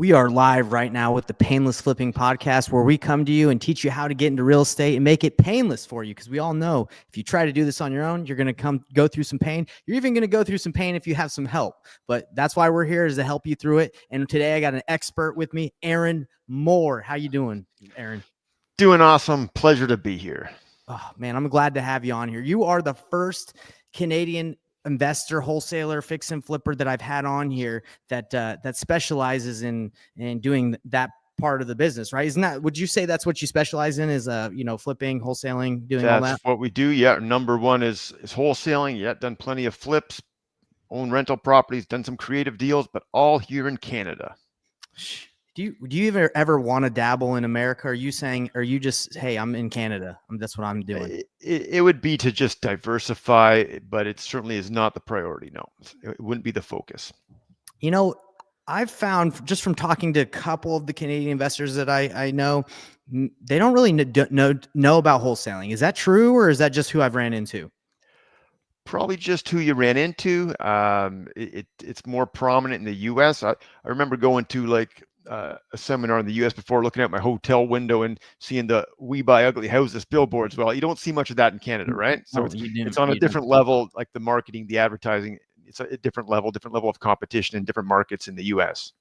We are live right now with the Painless Flipping Podcast, where we come to you and teach you how to get into real estate and make it painless for you. Because we all know if you try to do this on your own, you're going to go through some pain. You're even going to go through some pain if you have some help. But that's why we're here, is to help you through it. And today I got an expert with me, Aaron Moore. How you doing, Aaron? Doing awesome. Pleasure to be here. Oh, man, I'm glad to have you on here. You are the first Canadian investor, wholesaler, fix and flipper that I've had on here that specializes in doing that part of the business, right? Isn't that, would you say that's what you specialize in, is flipping, wholesaling, doing all that? That's what we do. Yeah. Number one is wholesaling. Yeah. Done plenty of flips, own rental properties, done some creative deals, but all here in Canada. Do you ever want to dabble in America? Are you just, hey, I'm in Canada, that's what I'm doing? It would be to just diversify, but it certainly is not the priority. No, it wouldn't be the focus. You know, I've found just from talking to a couple of the Canadian investors that I know, they don't really know about wholesaling. Is that true, or is that just who I've ran into? Probably just who you ran into. It's more prominent in the U.S. I remember going to a seminar in the U.S. before, looking out my hotel window and seeing the "We Buy Ugly Houses" billboards. Well, you don't see much of that in Canada, right? So it's on a different level, like the marketing, the advertising. It's a different level of competition in different markets in the U.S.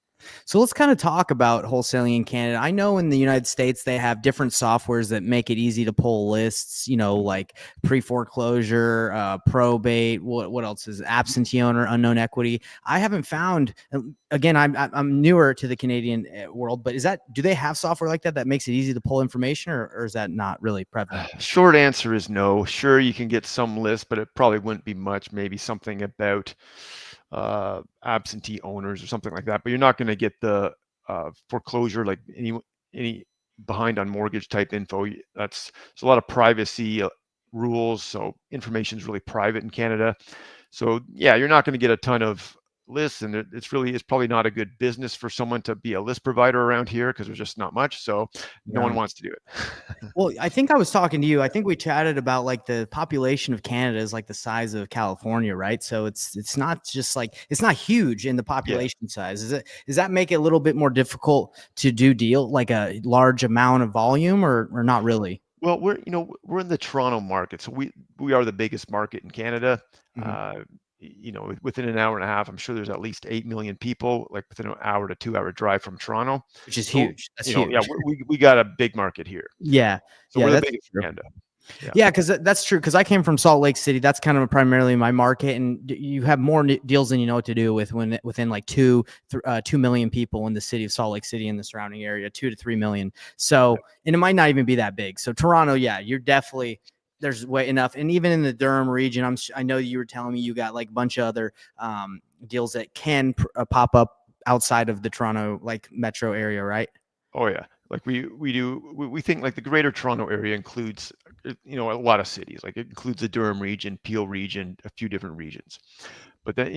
So let's kind of talk about wholesaling in Canada. I know in the United States, they have different softwares that make it easy to pull lists, like pre-foreclosure, probate. What else is absentee owner, unknown equity? I haven't found, again, I'm newer to the Canadian world, but do they have software like that makes it easy to pull information, or is that not really prevalent? Short answer is no. Sure, you can get some lists, but it probably wouldn't be much. Maybe something about absentee owners or something like that, but you're not going to get the foreclosure, like any behind on mortgage type info. There's a lot of privacy rules, so information is really private in Canada. So yeah, you're not going to get a ton of lists, and it's probably not a good business for someone to be a list provider around here, because there's just not much, so no one wants to do it. Well, I think I was talking to you. I think we chatted about the population of Canada is like the size of California, right? So it's not just it's not huge in the population size. Does that make it a little bit more difficult to do like a large amount of volume, or not really? Well, we're in the Toronto market, so we are the biggest market in Canada. Mm-hmm. Within an hour and a half, I'm sure there's at least 8 million people, like within an hour to 2 hour drive from Toronto, which is huge. That's huge. Yeah, we got a big market here. Yeah. So we're the biggest in Canada. Yeah, because that's true. Because I came from Salt Lake City. That's kind of primarily my market, and you have more deals than you know what to do with within like 2 million people in the city of Salt Lake City and the surrounding area, 2 to 3 million. So, and it might not even be that big. So Toronto, yeah, you're definitely. There's way enough. And even in the Durham region, I know you were telling me you got like a bunch of other deals that can pop up outside of the Toronto metro area, right? Oh yeah. Like we think like the greater Toronto area includes, a lot of cities. Like it includes the Durham region, Peel region, a few different regions. But then,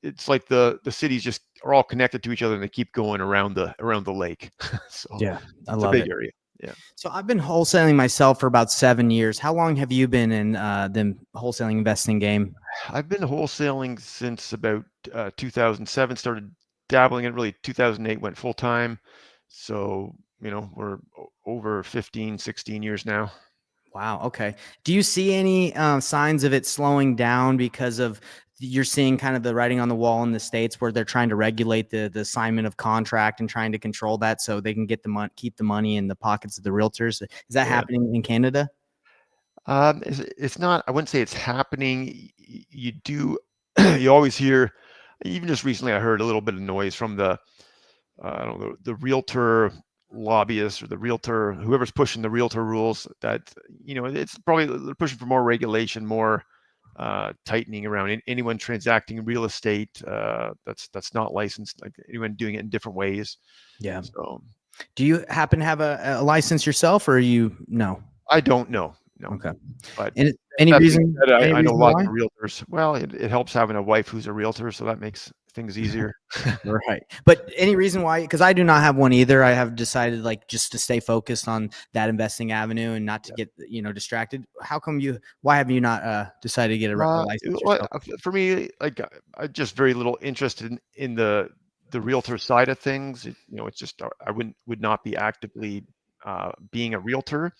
it's like the cities just are all connected to each other, and they keep going around the lake. So yeah, I love it's a big area. Yeah. So I've been wholesaling myself for about 7 years. How long have you been in the wholesaling investing game? I've been wholesaling since about 2007. Started dabbling in really 2008. Went full time. So we're over 15, 16 years now. Wow. Okay. Do you see any signs of it slowing down because of you're seeing kind of the writing on the wall in the States, where they're trying to regulate the assignment of contract and trying to control that so they can keep the money in the pockets of the realtors? Is that happening in Canada? It's not. I wouldn't say it's happening. You do. You always hear. Even just recently, I heard a little bit of noise from the I don't know, the realtor lobbyists or the realtor, whoever's pushing the realtor rules, that it's probably they're pushing for more regulation, more tightening around anyone transacting real estate that's not licensed, like anyone doing it in different ways. Yeah. So, do you happen to have a license yourself, or no? I don't know. No. Okay. But any reason? I know lots of realtors. Well, it helps having a wife who's a realtor, so that makes things easier. Right. But any reason why? Because I do not have one either. I have decided just to stay focused on that investing avenue and not to get distracted. Why have you not decided to get a license yourself? For me, I just very little interest in the the realtor side of things, it's just I would not be actively being a realtor,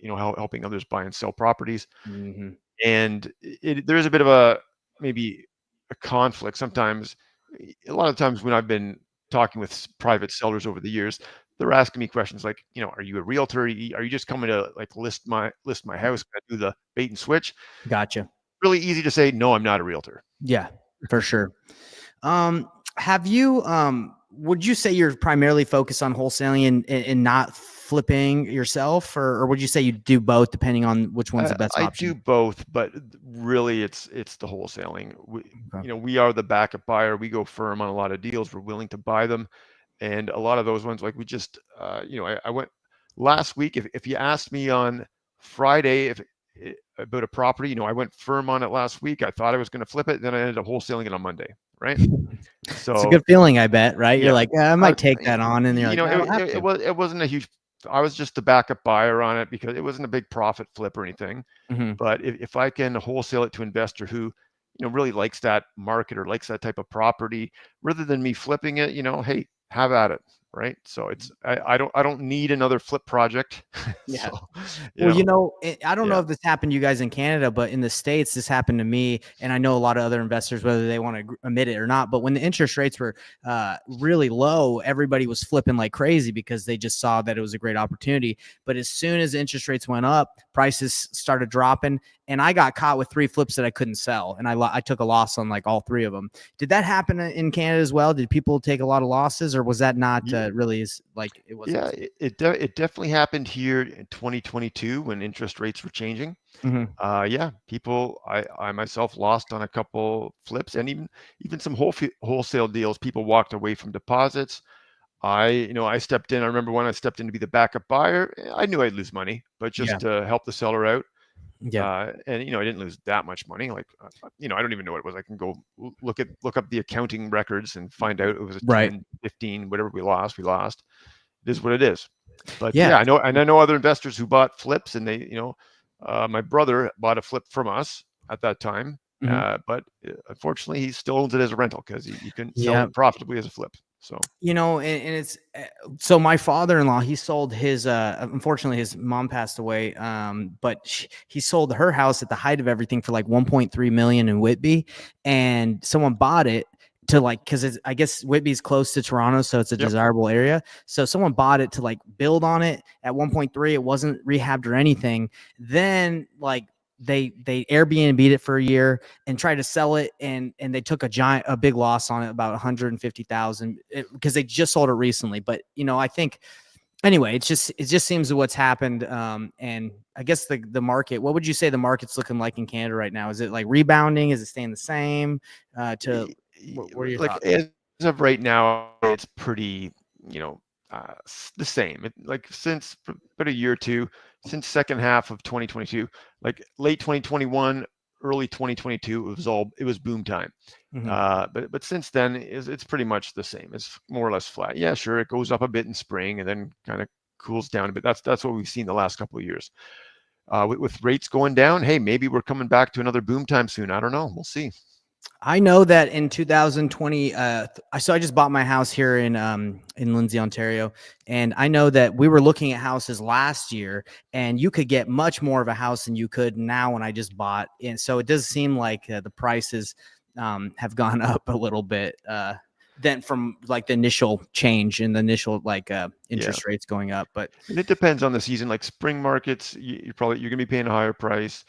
helping others buy and sell properties. Mm-hmm. And there's a bit of a maybe a conflict sometimes. A lot of times when I've been talking with private sellers over the years, they're asking me questions like, are you a realtor? Are you just coming to like list my house? Can I do the bait and switch? Gotcha. Really easy to say, no, I'm not a realtor. Yeah, for sure. Have you, would you say you're primarily focused on wholesaling and not flipping yourself, or would you say you do both depending on which one's the best I option? do both, but really it's the wholesaling. Okay. We are the backup buyer. We go firm on a lot of deals. We're willing to buy them. And a lot of those ones, like we just, I went last week. If you asked me on Friday about a property, I went firm on it last week. I thought I was going to flip it. Then I ended up wholesaling it on Monday. Right. It's a So good feeling, I bet, right? You're yeah, like, I might take that on. And you're like, I don't have to. it wasn't a huge, I was just the backup buyer on it because it wasn't a big profit flip or anything. Mm-hmm. But if I can wholesale it to an investor who, really likes that market or likes that type of property, rather than me flipping it, hey, have at it, right? So I don't need another flip project. Yeah. So, Well, I don't know yeah, if this happened to you guys in Canada, but in the States, this happened to me. And I know a lot of other investors, whether they want to admit it or not. But when the interest rates were really low, everybody was flipping like crazy because they just saw that it was a great opportunity. But as soon as interest rates went up, prices started dropping. And I got caught with 3 flips that I couldn't sell. And I took a loss on like all 3 of them. Did that happen in Canada as well? Did people take a lot of losses, or was that not really like it was? yeah, it definitely happened here in 2022 when interest rates were changing. Mm-hmm. Yeah, people, I myself lost on a couple flips, and even some wholesale deals. People walked away from deposits. I stepped in. I remember when I stepped in to be the backup buyer. I knew I'd lose money, but Yeah. just to help the seller out. Yeah. And I didn't lose that much money. Like, I don't even know what it was. I can go look up the accounting records and find out it was a Right. 10, 15, whatever we lost. We lost. It is what it is. But Yeah. yeah, I know other investors who bought flips, and they, my brother bought a flip from us at that time. Mm-hmm. But unfortunately, he still owns it as a rental because he couldn't sell Yeah. it profitably as a flip. So, And it's so my father-in-law, he sold his unfortunately his mom passed away, but he sold her house at the height of everything for like 1.3 million in Whitby, and someone bought it to like, because I guess Whitby's close to Toronto, so it's a yep. desirable area. So someone bought it to like build on it at 1.3. It wasn't rehabbed or anything. Then like they Airbnb'd it for a year and tried to sell it, and they took a big loss on it, about 150,000, because they just sold it recently. But I think anyway, it just seems what's happened. And I guess the market, what would you say the market's looking like in Canada right now? Is it like rebounding? Is it staying the same? What are your Like thoughts? as of right now, it's pretty, the same. Like since about a year or two, since second half of 2022, like late 2021, early 2022, it was boom time. Mm-hmm. But since then, it's pretty much the same. It's more or less flat. Yeah, sure, it goes up a bit in spring and then kind of cools down a bit. That's what we've seen the last couple of years. With rates going down, hey, maybe we're coming back to another boom time soon. I don't know. We'll see. I know that in 2020, so I just bought my house here in Lindsay, Ontario, and I know that we were looking at houses last year, and you could get much more of a house than you could now when I just bought. And so it does seem like the prices have gone up a little bit than from like the initial change and the initial like interest rates going up. But And it depends on the season. Like spring markets, you're gonna be paying a higher price.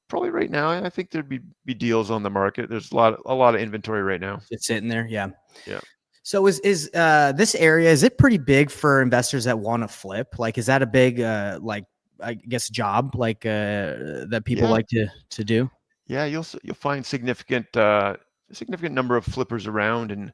Probably right now, I think there'd be deals on the market. There's a lot of inventory right now. it's sitting there, yeah. Yeah. So is this area, is it pretty big for investors that want to flip? Like, is that a big like, I guess, job like that people Yeah. like to do? Yeah. You'll find significant number of flippers around, and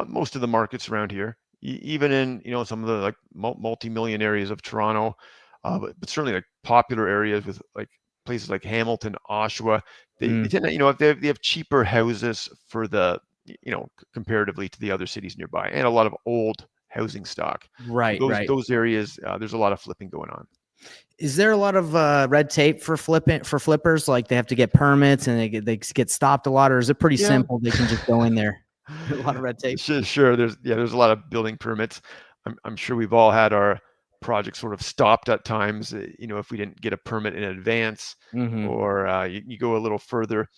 most of the markets around here, even in some of the like multi-million areas of Toronto, but certainly like popular areas with like places like Hamilton, Oshawa. They tend to, if they have cheaper houses for the comparatively to the other cities nearby, and a lot of old housing stock. So Right, right. those areas, there's a lot of flipping going on. Is there a lot of red tape for flippers? Like they have to get permits and they get stopped a lot, or is it pretty Yeah. simple? They can just go in there. A lot of red tape. Sure. There's a lot of building permits. I'm sure we've all had our projects sort of stopped at times. If we didn't get a permit in advance, Hmm. or you go a little further.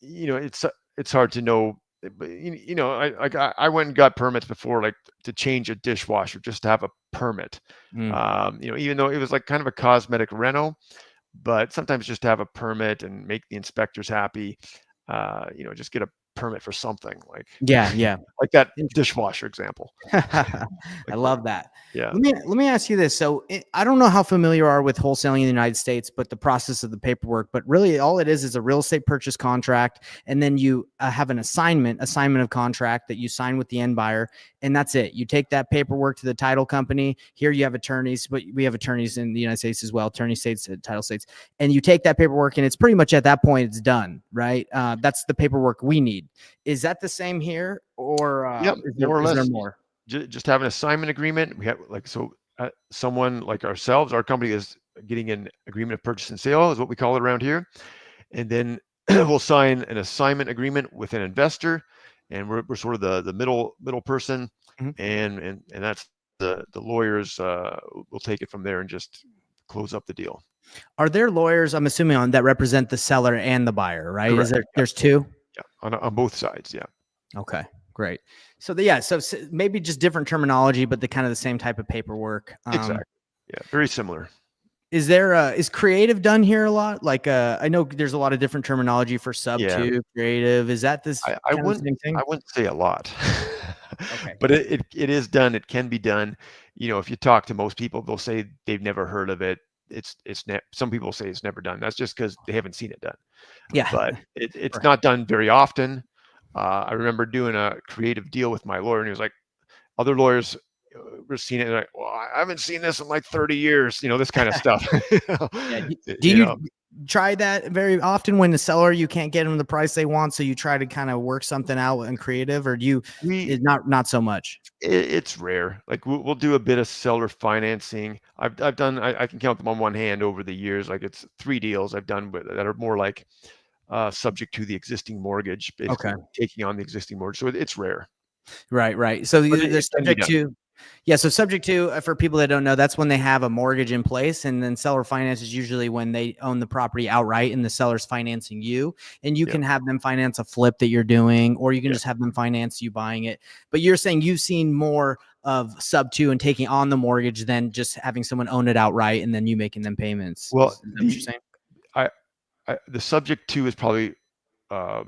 y- it's hard to know. But I went and got permits before, like to change a dishwasher, just to have a permit. Mm. Even though it was like kind of a cosmetic reno, but sometimes just to have a permit and make the inspectors happy, just get a permit for something like Yeah, yeah. like that dishwasher example. I Like, love that. yeah, Let me ask you this. So I don't know how familiar you are with wholesaling in the United States, but the process of the paperwork. But really, all it is a real estate purchase contract, and then you have an assignment of contract that you sign with the end buyer, and that's it. You take that paperwork to the title company. Here you have attorneys, but we have attorneys in the United States as well, attorney states, title states, and you take that paperwork, and it's pretty much at that point it's done, right? That's the paperwork we need. Is that the same here, or yep, is there more or is there less. more? Just have an assignment agreement. We have like so. Someone like ourselves, our company is getting an agreement of purchase and sale, is what we call it around here, and then we'll sign an assignment agreement with an investor, and we're sort of the middle person, Mhm. and that's the lawyers will take it from there and just close up the deal. Are there lawyers, I'm assuming, on that represent the seller and the buyer, right? Is Correct. there Yeah. there's two? Yeah. On both sides. Yeah. Okay, great. So yeah, so maybe just different terminology, but the kind of the same type of paperwork. Exactly. Yeah. Very similar. Is there is creative done here a lot? Like I know there's a lot of different terminology for sub Yeah. two, creative. Is that this I kind of the wouldn't same thing? I wouldn't say a lot, Okay. but it is done. It can be done. If you talk to most people, they'll say they've never heard of it. Some people say it's never done. That's just because they haven't seen it done. Yeah. But it's Right. not done very often. I remember doing a creative deal with my lawyer, and he was like, other lawyers were seeing it, and like, well, I haven't seen this in like 30 years. This kind of stuff. Yeah. Do you you know, try that very often when the seller you can't get them the price they want, so you try to kind of work something out in creative, or do you we is not so much? it's rare. Like we'll do a bit of seller financing. I've done. I can count them on one hand over the years. Like it's 3 deals I've done that are more like subject to the existing mortgage, Okay. basically taking on the existing mortgage. So it's rare, Right, right. So but they're it can be subject done. to, yeah. So subject to, for people that don't know, that's when they have a mortgage in place, and then seller finance is usually when they own the property outright, and the seller's financing you, and you Yeah, can have them finance a flip that you're doing, or you can yeah. just have them finance you buying it. But you're saying you've seen more of sub two and taking on the mortgage than just having someone own it outright and then you making them payments. Well, Is that what you're saying? I, the subject to is probably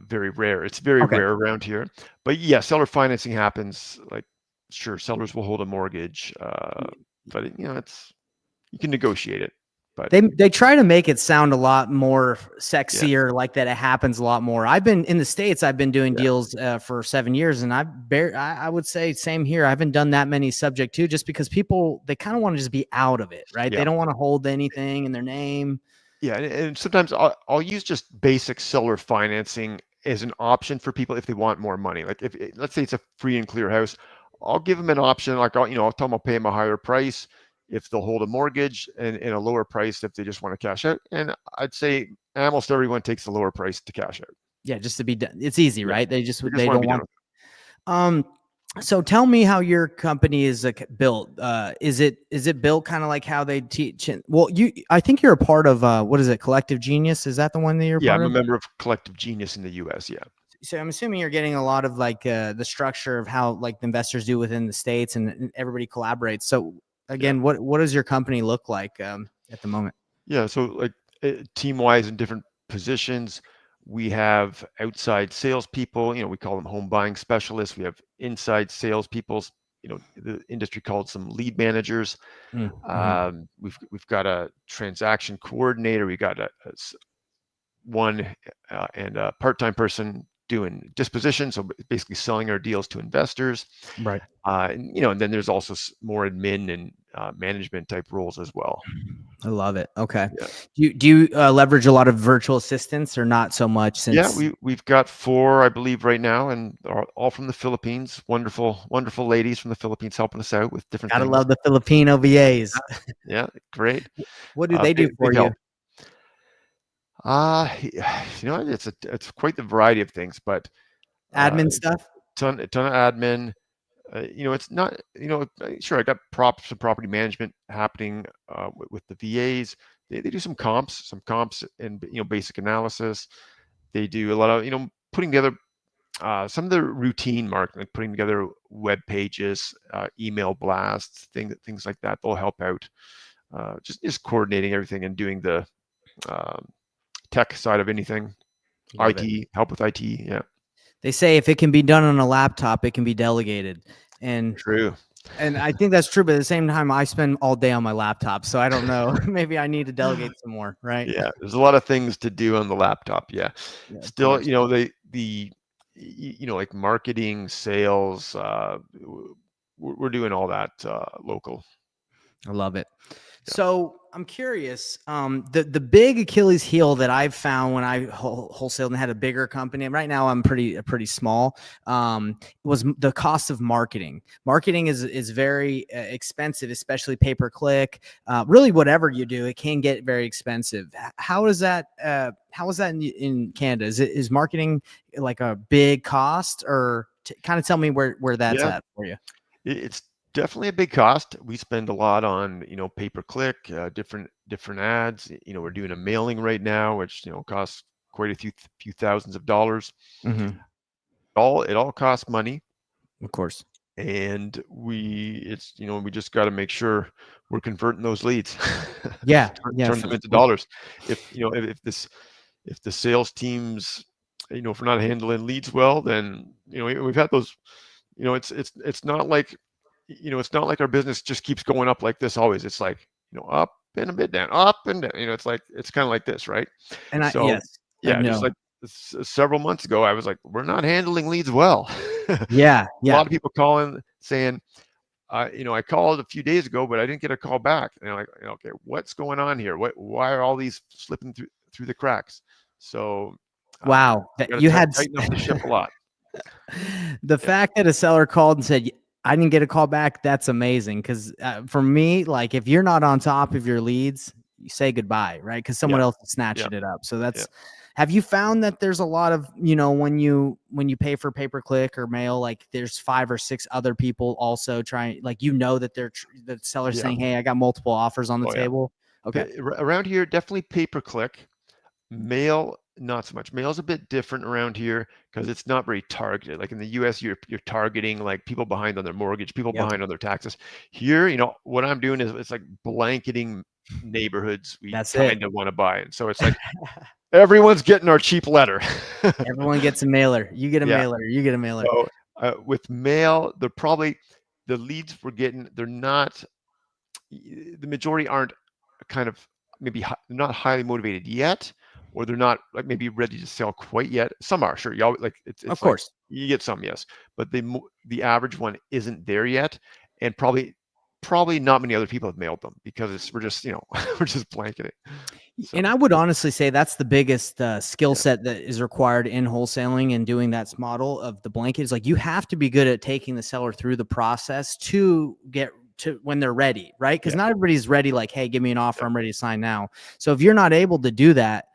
very rare. It's very Okay. rare around here. But yeah, seller financing happens. Like, sure, sellers will hold a mortgage, but it's you can negotiate it. But They try to make it sound a lot more yeah, sexier, like that it happens a lot more. I've been in the States. I've been doing yeah, deals for 7 years, and I would say same here. I haven't done that many subject to, just because people they kind of want to just be out of it, right? They yeah. don't want to hold anything in their name. Yeah, and sometimes I'll use just basic seller financing as an option for people if they want more money. Like let's say it's a free and clear house, I'll give them an option. Like I'll tell them I'll pay them a higher price if they'll hold a mortgage, and a lower price if they just want to cash out. And I'd say almost everyone takes the lower price to cash out. Yeah, just to be done. It's easy, Yeah, right? they just They want to don't be done want. with Um, so tell me how your company is built. Is it built kind of like how they teach? Well, I think you're a part of what is it? Collective Genius? Is that the one that you're a it. Yeah, part I'm a of? member of Collective Genius in the U.S. Yeah, So I'm assuming you're getting a lot of like the structure of how like the investors do within the states, and everybody collaborates. So yeah, again, what does your company look like at the moment? yeah. So like team wise in different positions. We have outside salespeople, we call them home buying specialists. We have inside salespeople, the industry calls them lead managers. Mm-hmm. We've got a transaction coordinator. We got one and a part-time person doing disposition, so basically selling our deals to investors. Right. And then there's also more admin and management type roles as well. I love it. Okay. Yeah. Do you leverage a lot of virtual assistants or not so much Yeah, since we've got 4, I believe, right now, and they're all from the Philippines. Wonderful, wonderful ladies from the Philippines helping us out with different gotta things. love the Filipino VAs? Yeah, great. What do they do for Big you? help. It's quite the variety of things, but Admin stuff. A ton of admin. It's not, sure, I got some property management happening with the VAs. They do some comps and, basic analysis. They do a lot of, putting together some of the routine marketing, like putting together web pages, email blasts, things like that. They'll help out, just coordinating everything and doing the um, tech side of anything. Love it. Help with IT. Yeah, They say if it can be done on a laptop, it can be delegated. And true. and I think that's true, but at the same time, I spend all day on my laptop, so I don't know. Maybe I need to delegate some more, right? Yeah, there's a lot of things to do on the laptop. Yeah, Yeah, of still, course. like marketing, sales. We're doing all that local. I love it. Yeah. So I'm curious. The big Achilles heel that I've found when I wholesaled and had a bigger company, and right now I'm pretty small, was the cost of marketing. Marketing is very expensive, especially pay per click. Really, whatever you do, it can get very expensive. How is that? How is that in Canada? Is marketing like a big cost, or kind of tell me where that's Yeah, at for you? it's definitely a big cost. We spend a lot on, pay per click, different ads. We're doing a mailing right now, which costs quite a few thousands of dollars. Mm-hmm. It all costs money, Of course. and we just got to make sure we're converting those leads, Yeah. Yeah. turn them into dollars. If the sales teams, if we're not handling leads well, then we've had those. It's not like, it's not like our business just keeps going up like this always. It's like, up and a bit down, up and down. It's kind of like this, right? And So yes, I yeah, just know. like several months ago, I was like, we're not handling leads well. A Yeah, yeah. lot of people calling saying, I called a few days ago, but I didn't get a call back. And I'm like, okay, what's going on here? Why are all these slipping through the cracks? So Wow, we that got you to had tighten up the ship a lot. the Yeah, fact that a seller called and said, "I didn't get a call back," that's amazing. Because for me, like if you're not on top of your leads, you say goodbye, right? Because someone yeah, else is yeah, snatching it up. So yeah, that's. Have you found that there's a lot of when you pay for pay per click or mail, like there's 5 or 6 other people also trying, like that the seller's yeah. saying, "Hey, I got multiple offers on the Oh yeah. table." Okay. Around here, definitely pay per click. Mail, not so much. Mail's a bit different around here because it's not very targeted. Like in the US, you're targeting like people behind on their mortgage, people Yep. behind on their taxes. Here, what I'm doing is it's like blanketing neighborhoods we That's it. kind of want to buy. And so it's like everyone's getting our cheap letter. Everyone gets a mailer. You get a Yeah. mailer. You get a mailer. So with mail, the leads we're getting, they're not, the majority aren't kind of maybe not highly motivated yet, or they're not like maybe ready to sell quite yet. Some are, sure. You like Of it's like course. you get some, yes, but the average one isn't there yet, and probably not many other people have mailed them because we're just we're just blanketing. So And I would honestly say that's the biggest skill yeah, set that is required in wholesaling and doing that model of the blanket. Is like you have to be good at taking the seller through the process to get to when they're ready, right? Because yeah, not everybody's ready. Like, hey, give me an offer. yeah, I'm ready to sign now. So if you're not able to do that,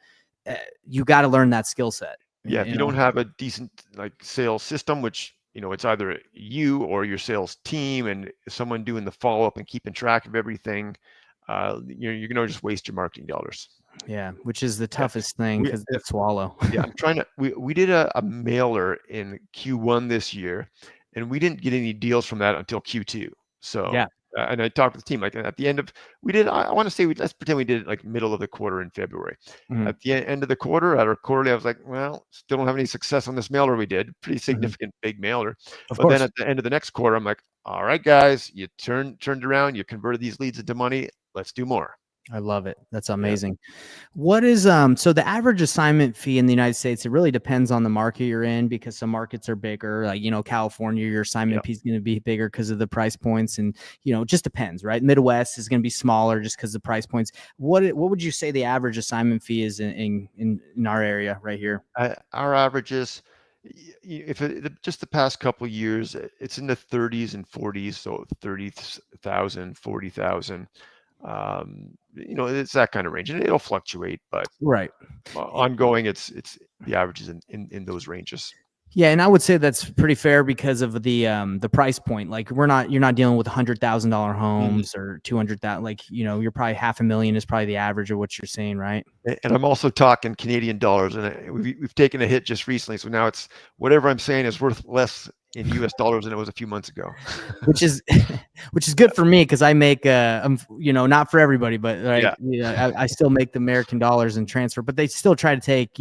you got to learn that skill set. yeah. If you don't have a decent like sales system, which it's either you or your sales team and someone doing the follow up and keeping track of everything, you're gonna just waste your marketing dollars. Yeah, which is the Yeah. toughest thing We because to swallow. Yeah, I'm trying to we did a mailer in Q1 this year, and we didn't get any deals from that until Q2. So, Yeah. and I talked with the team, like, at the end of we did I wanna say let's pretend we did it, like, middle of the quarter in February. Mhm. At the end of the quarter, at our quarterly, I was like, "Well, still don't have any success on this mailer we did." Pretty Mhm. significant big mailer. Of But then course. at the end of the next quarter, I'm like, "All right, guys, you turned around, you converted these leads into money. Let's do more." I love it. That's Yeah, amazing. What is so the average assignment fee in the United States, it really depends on the market you're in because some markets are bigger. Like, California, your yeah. assignment fee is going to be bigger because of the price points. And, it just depends, right? Midwest is going to be smaller just because the price points. What would you say the average assignment fee is in our area right here? Our averages, if just the past couple of years, it's in the 30s and 40s, so 30,000, 40,000. It's that kind of range, and it'll fluctuate, but Right. ongoing, it's the averages in those ranges. Yeah, and I would say that's pretty fair because of the price point. Like you're not dealing with $100,000 Mhm. homes or 200,000. Like you're probably 500,000 is probably the average of what you're saying, right? And I'm also talking Canadian dollars, and we've taken a hit just recently, so now it's whatever I'm saying is worth less in US dollars than it was a few months ago. Which is which is good for me because I make not for everybody, but like Yeah, I still make the American dollars and transfer, but they still try to take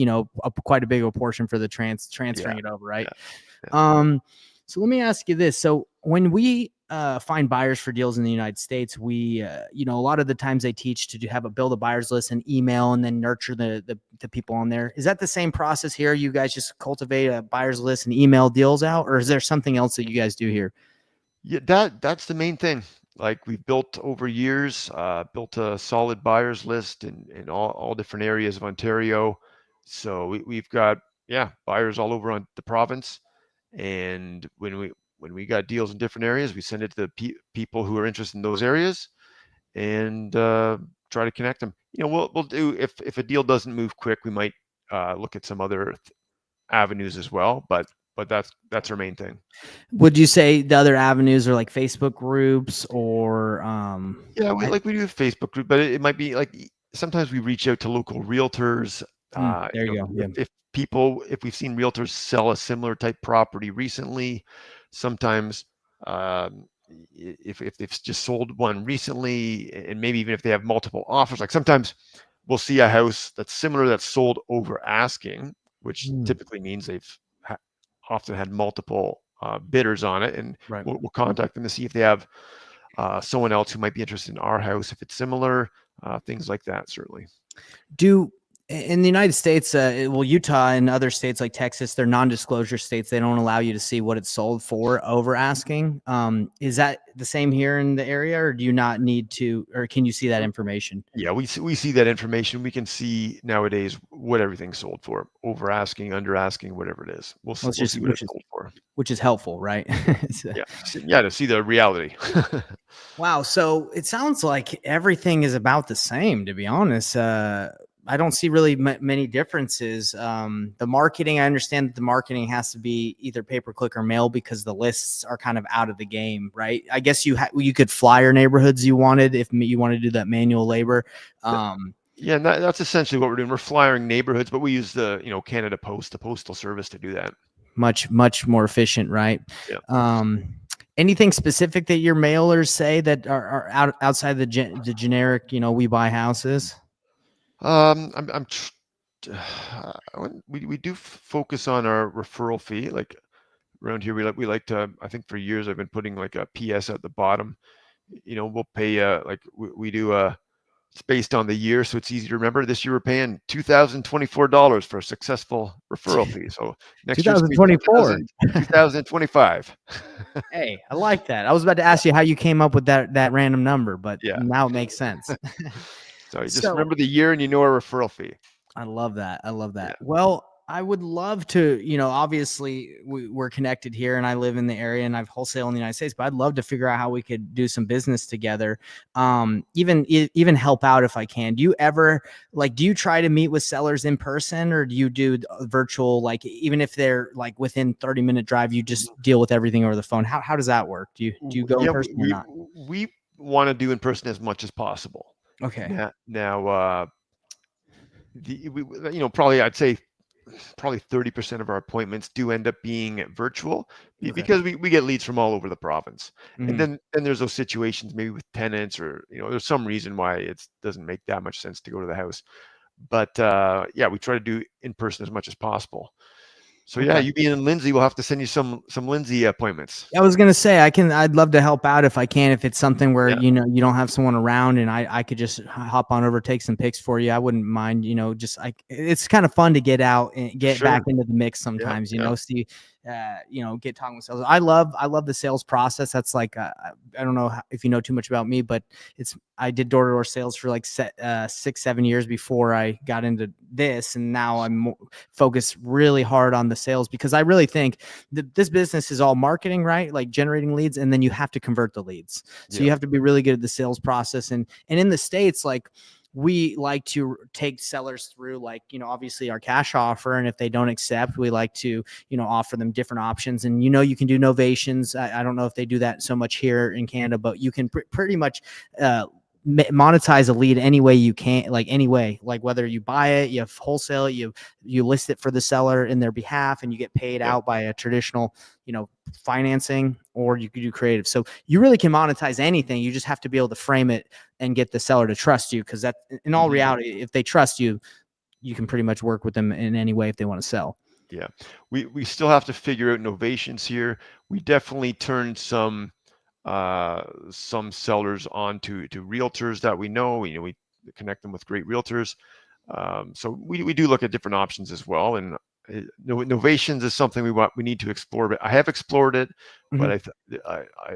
quite a big a portion for the yeah, transferring it over, right? yeah, yeah. Um, so let me ask you this. So when we find buyers for deals in the United States, we, a lot of the times they teach to have build a buyer's list and email and then nurture the people on there. Is that the same process here? You guys just cultivate a buyer's list and email deals out, or is there something else that you guys do here? Yeah, that's the main thing. Like we've built over years, built a solid buyers list in all different areas of Ontario. So we've got, yeah, buyers all over on the province. And when we got deals in different areas, we send it to the people who are interested in those areas and try to connect them. We'll do, if a deal doesn't move quick, we might look at some other avenues as well. But that's our main thing. Would you say the other avenues are like Facebook groups or Yeah, we do a Facebook group, but it might be like sometimes we reach out to local realtors. there you go. Yeah. If we've seen realtors sell a similar type property recently, sometimes if they've just sold one recently, and maybe even if they have multiple offers, like sometimes we'll see a house that's similar that's sold over asking, which Mm, typically means they've often had multiple bidders on it, and right. we'll contact them to see if they have someone else who might be interested in our house if it's similar, things like that, certainly. Do in the United States, Utah and other states like Texas, they're non-disclosure states. They don't allow you to see what it's sold for over asking. Is that the same here in the area, or do you not need to, or can you see that information? Yeah, we see that information. We can see nowadays what everything's sold for, over asking, under asking, whatever it is. Well, it's We'll just see what it's sold for. which is helpful, right? So- Yeah, yeah, to see the reality. wow. So it sounds like everything is about the same, to be honest. I don't see really many differences. The marketing, I understand that the marketing has to be either pay per click or mail because the lists are kind of out of the game, right? I guess you could flyer neighborhoods you wanted if you want to do that manual labor. Um, Yeah, and that's essentially what we're doing. We're flyering neighborhoods, but we use the Canada Post, the postal service, to do that. much more efficient, right? Yeah. Anything specific that your mailers say that are outside the generic, we buy houses? I'm we do focus on our referral fee. Like around here, we like to. I think for years I've been putting like a PS at the bottom. We'll pay like we do it's based on the year, so it's easy to remember. This year we're paying $2,024 for a successful referral fee. So next year it's gonna be 2024. 2025. Hey, I like that. I was about to ask you how you came up with that random number, but Yeah. now it makes sense. So you just So remember the year and you know our referral fee. I love that. I love Yeah. that. Well, I would love to, obviously we're connected here and I live in the area and I've wholesale in the United States, but I'd love to figure out how we could do some business together. Even help out if I can. Do you ever do you try to meet with sellers in person or do you do virtual, like even if they're like within 30-minute drive, you just deal with everything over the phone? How does that work? Do you go in Yeah, person or not? we want to do in person as much as possible. Okay. Now, probably I'd say probably 30% of our appointments do end up being virtual Okay. because we get leads from all over the province. And Mhm. then there's those situations maybe with tenants or there's some reason why it doesn't make that much sense to go to the house. But yeah, we try to do in person as much as possible. So yeah, Okay. you being in Lindsay, we'll have to send you some Lindsay appointments. I was gonna say I'd love to help out if I can, if it's something where Yeah, you don't have someone around and I could just hop on over, take some pics for you. I wouldn't mind, just it's kind of fun to get out and get sure. back into the mix Yeah, sometimes, yeah. see get talking with sales. I love the sales process. That's like I don't know if you know too much about me, but I did door-to-door sales for like 6-7 years before I got into this, and now I'm focused really hard on the sales because I really think this business is all marketing, right? Like generating leads, and then you have to convert the leads. So Yeah. you have to be really good at the sales process. And in the States, like we like to take sellers through, like, obviously our cash offer. And if they don't accept, we like to, offer them different options. And, you can do novations. I don't know if they do that so much here in Canada, but you can pretty much, monetize a lead any way you can, like any way, like whether you buy it, you wholesale it, you list it for the seller in their behalf, and you get paid Yeah. out by a traditional, financing, or you could do creative. So you really can monetize anything. You just have to be able to frame it and get the seller to trust you, because that, in all Mhm. reality, if they trust you, you can pretty much work with them in any way if they want to sell. Yeah. We still have to figure out novations here. We definitely turned some sellers on to realtors that we know. We connect them with great realtors. So we do look at different options as well. And novations is something we need to explore. But I have explored it, but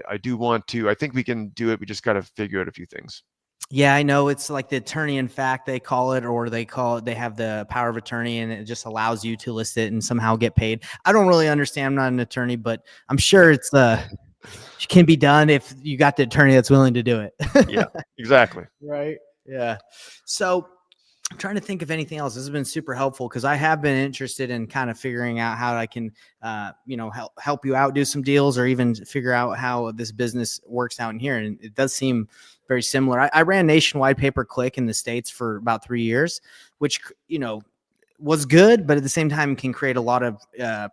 I do want to. I think we can do it. We just got to figure out a few things. Yeah, I know. It's like the attorney in fact, they call it, or they have the power of attorney, and it just allows you to list it and somehow get paid. I don't really understand. I'm not an attorney, but I'm Yeah. sure it can be done if you got the attorney that's willing to do it. Yeah. Exactly. Right. Yeah. So I'm trying to think of anything else. This has been super helpful, because I have been interested in kind of figuring out how I can, help you out, do some deals, or even figure out how this business works out in here. And it does seem very similar. I ran nationwide pay-per-click in the States for about 3 years, which, was good, but at the same time can create a lot of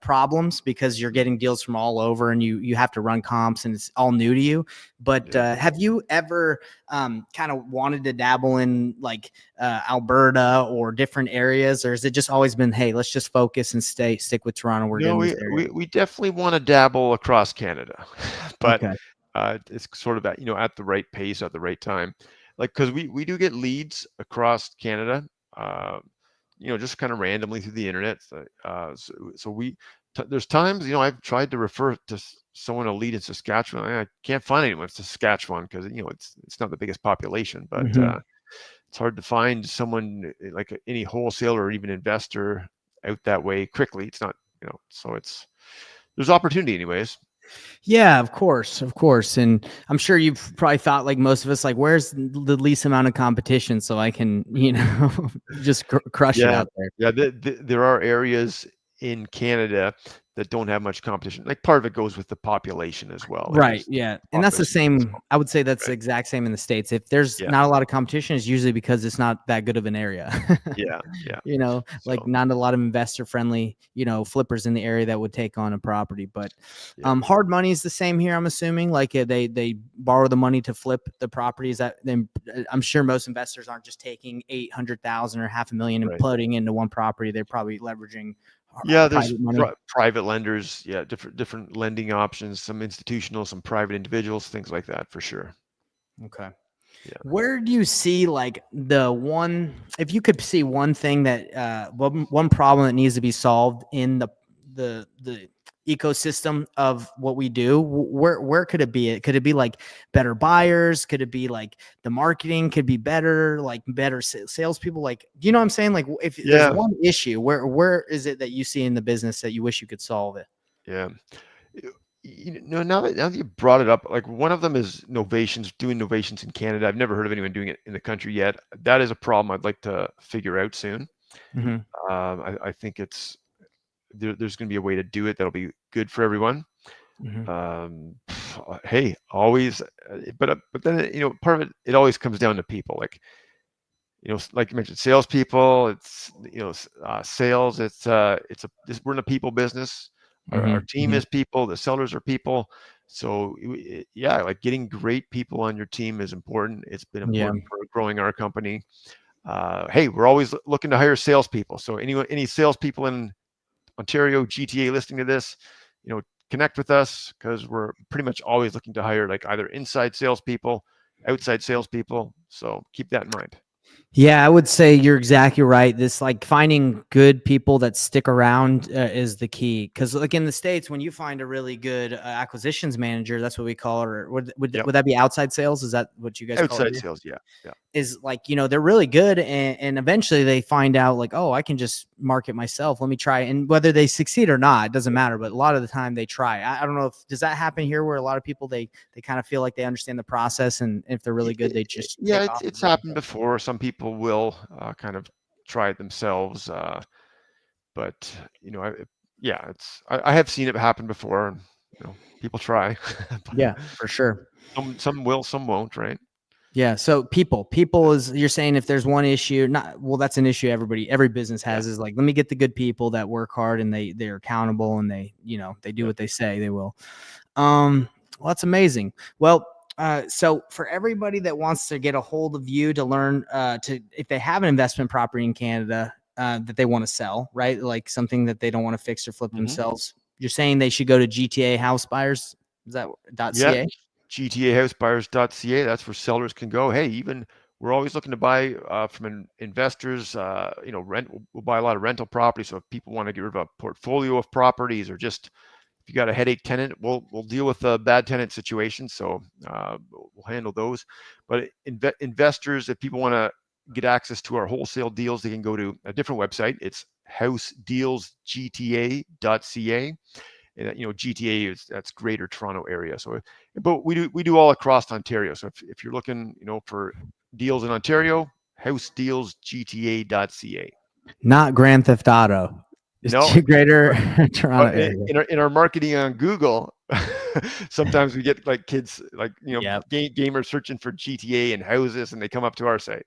problems, because you're getting deals from all over, and you have to run comps, and it's all new to you. But Yeah. have you ever kind of wanted to dabble in, like, Alberta or different areas, or has it just always been, hey, let's just focus and stick with Toronto, we're good No, in this we area? we, we definitely want to dabble across Canada, but Okay. it's sort of at the right pace at the right time, like because we do get leads across Canada, uh, just kind of randomly through the internet. So there's times I've tried to refer to someone a lead in Saskatchewan. I can't find anyone in Saskatchewan because it's not the biggest population, but Mhm. it's hard to find someone like any wholesaler or even investor out that way quickly. It's not, so there's opportunity anyways. Yeah, of course, of course. And I'm sure you've probably thought, like most of us, like, where's the least amount of competition so I can, just crush it Yeah, out there. yeah. There are areas in Canada that don't have much competition. Like part of it goes with the population as well. Like Right. there's Yeah. And that's the population is same. small, I would say that's the right? exact same in the States. If there's Yeah, not a lot of competition, it's usually because it's not that good of an area. yeah, yeah. Like So not a lot of investor friendly, flippers in the area that would take on a property. But yeah, hard money is the same here, I'm assuming. Like, they borrow the money to flip the properties. That then I'm sure most investors aren't just taking 800,000 or half a million and right. putting into one property. They're probably leveraging Yeah, there's private money. private lenders. Yeah, different lending options. Some institutional, some private individuals, things like that for sure. Okay. Yeah. Where do you see, like, if you could see one thing that, one problem that needs to be solved in the ecosystem of what we do, where could it be? Could it be like better buyers? Could it be like the marketing could be better, like better salespeople? Like, do you know what I'm saying? Like, if there's Yeah, one issue, where is it that you see in the business that you wish you could solve it? yeah. Now that you brought it up, like one of them is doing novations in Canada. I've never heard of anyone doing it in the country yet. That is a problem I'd like to figure out soon. Hmm. I think there's going to be a way to do it that'll be good for everyone. Hmm. Hey, always, but then part of it always comes down to people. Like you mentioned, salespeople. It's sales. We're in a people business. Our Hmm. team Hmm. is people. The sellers are people. So yeah, like getting great people on your team is important. It's been Yeah. important for growing our company. Hey, we're always looking to hire salespeople. So any salespeople in Ontario, GTA listening to this, connect with us because we're pretty much always looking to hire like either inside salespeople, outside salespeople. So keep that in mind. Yeah, I would say you're exactly right. This, like, finding good people that stick around is the key. Because, like, in the States, when you find a really good acquisitions manager, that's what we call it. Or Yep. would that be outside sales? Is that what you guys call it Outside here? sales. Yeah. Yeah. Is like, they're really good, and eventually they find out, like, oh, I can just market myself. Let me try. And whether they succeed or not, it doesn't matter. But a lot of the time they try. I don't know if does that happen here, where a lot of people they kind of feel like they understand the process, and if they're really good, they just Yeah, take it's off and it's run with happened it. before. Some people will kind of try it themselves, but yeah, I have seen it happen before. And, people try, Yeah, for sure. some will, some won't, right? Yeah. So people is, you're saying if there's one issue, not, well, that's an issue every business Yeah, has, is like, let me get the good people that work hard and they're accountable and they do yeah. what they say they will. Well, that's amazing. Well, so for everybody that wants to get a hold of you to learn, if they have an investment property in Canada, that they want to sell, right? Like something that they don't want to fix or flip Hmm. themselves. You're saying they should go to GTA House Buyers. Is that Yeah, .ca? GTAHousebuyers.ca. That's where sellers can go. Hey, even we're always looking to buy from investors. We'll buy a lot of rental property. So if people want to get rid of a portfolio of properties, or just if you got a headache tenant, we'll deal with a bad tenant situation. So we'll handle those. But investors, if people want to get access to our wholesale deals, they can go to a different website. It's housedealsgta.ca. And GTA that's Greater Toronto Area. So, but we do all across Ontario. So if you're looking, for deals in Ontario, housedealsgta.ca. Not Grand Theft Auto. It's No, Greater but Toronto area. in our marketing on Google, sometimes we get like kids, like Yep. gamers searching for GTA and houses, and they come up to our site.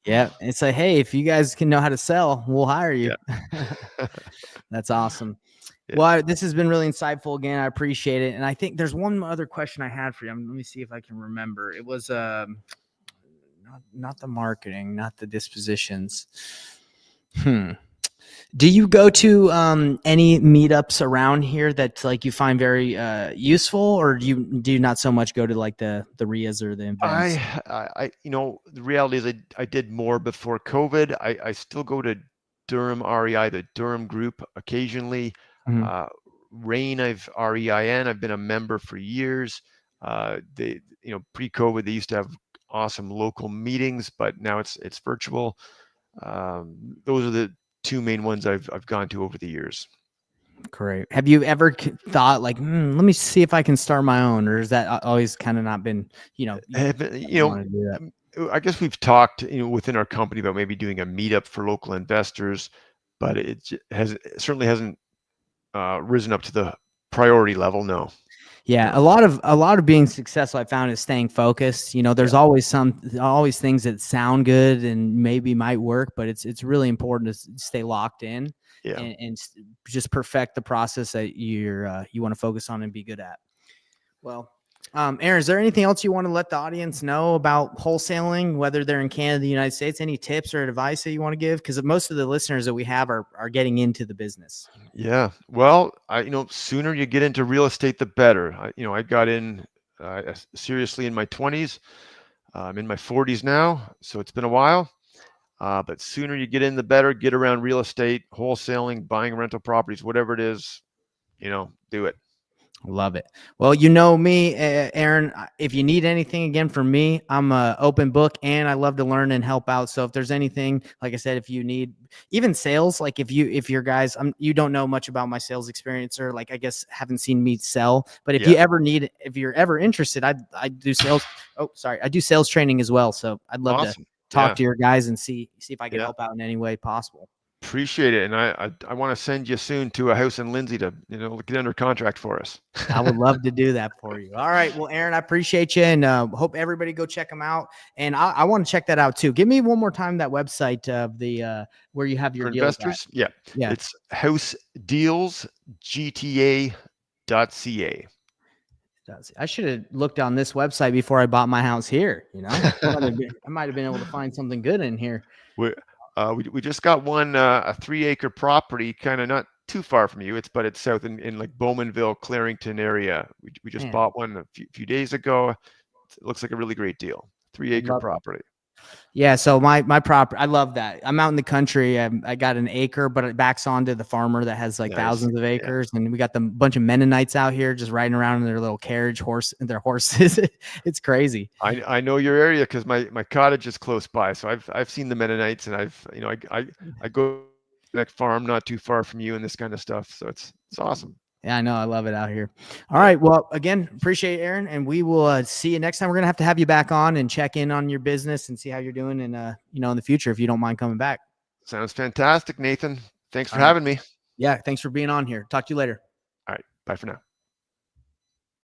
Yeah. It's like, hey, if you guys can know how to sell, we'll hire you. Yeah. That's awesome. Yeah. Well, this has been really insightful again. I appreciate it. And I think there's one other question I had for you. Let me see if I can remember. It was not the marketing, not the dispositions. Do you go to any meetups around here that like you find very useful, or do you not so much go to like the RIAs or the events? The reality is I did more before COVID. I still go to Durham REI, the Durham Group, occasionally. Mhm. Uh, Rain, REIN. I've been a member for years. Pre-COVID, they used to have awesome local meetings, but now it's virtual. Those are the two main ones I've gone to over the years. Great. Have you ever thought like, let me see if I can start my own, or has that always kind of not been, you want to do that? I guess we've talked, within our company about maybe doing a meetup for local investors, but it certainly hasn't risen up to the priority level. No, Yeah, no, a lot of being successful I found is staying focused. There's yeah, always things that sound good and maybe might work, but it's really important to stay locked in yeah, and just perfect the process that you want to focus on and be good at. Well, Aaron, is there anything else you want to let the audience know about wholesaling, whether they're in Canada, the United States? Any tips or advice that you want to give? Because most of the listeners that we have are getting into the business. yeah. Well, sooner you get into real estate, the better. I got in seriously in my 20s. I'm in my 40s now, so it's been a while. But sooner you get in, the better. Get around real estate, wholesaling, buying rental properties, whatever it is, do it. Love it. Well, me, Aaron. If you need anything again from me, I'm a open book, and I love to learn and help out. So if there's anything, like I said, if you need even sales, like if you're guys, you don't know much about my sales experience, or like I guess haven't seen me sell, but Yeah. if you're ever interested, I do sales. Oh, sorry, I do sales training as well. So I'd love to Awesome. talk Yeah. to your guys and see if I could Yeah. help out in any way possible. Appreciate it. And I want to send you soon to a house in Lindsay to, get under contract for us. I would love to do that for you. All right. Well, Aaron, I appreciate you, and hope everybody go check them out. And I want to check that out too. Give me one more time that website of the where you have your For deals at. investors, yeah. Yeah. It's housedealsgta.ca. I should have looked on this website before I bought my house here. I might have been able to find something good in here. We just got one a 3-acre property, kind of not too far from you. It's south in like Bowmanville, Clarington area. We just Man, bought one a few days ago. It looks like a really great deal. 3-acre love it. property. Yeah, so my property, I love that. I'm out in the country. I got an acre, but it backs onto the farmer that has like Nice. thousands of Yeah. acres, and we got the bunch of Mennonites out here just riding around in their little their horses. It's crazy. I know your area because my cottage is close by, so I've seen the Mennonites, and I go to that farm not too far from you and this kind of stuff. So it's awesome. Yeah, I know. I love it out here. All right. Well, again, appreciate it, Aaron, and we will see you next time. We're gonna have you back on and check in on your business and see how you're doing, and in the future, if you don't mind coming back. Sounds fantastic, Nathan. Thanks for All right. having me. Yeah. Thanks for being on here. Talk to you later. All right. Bye for now.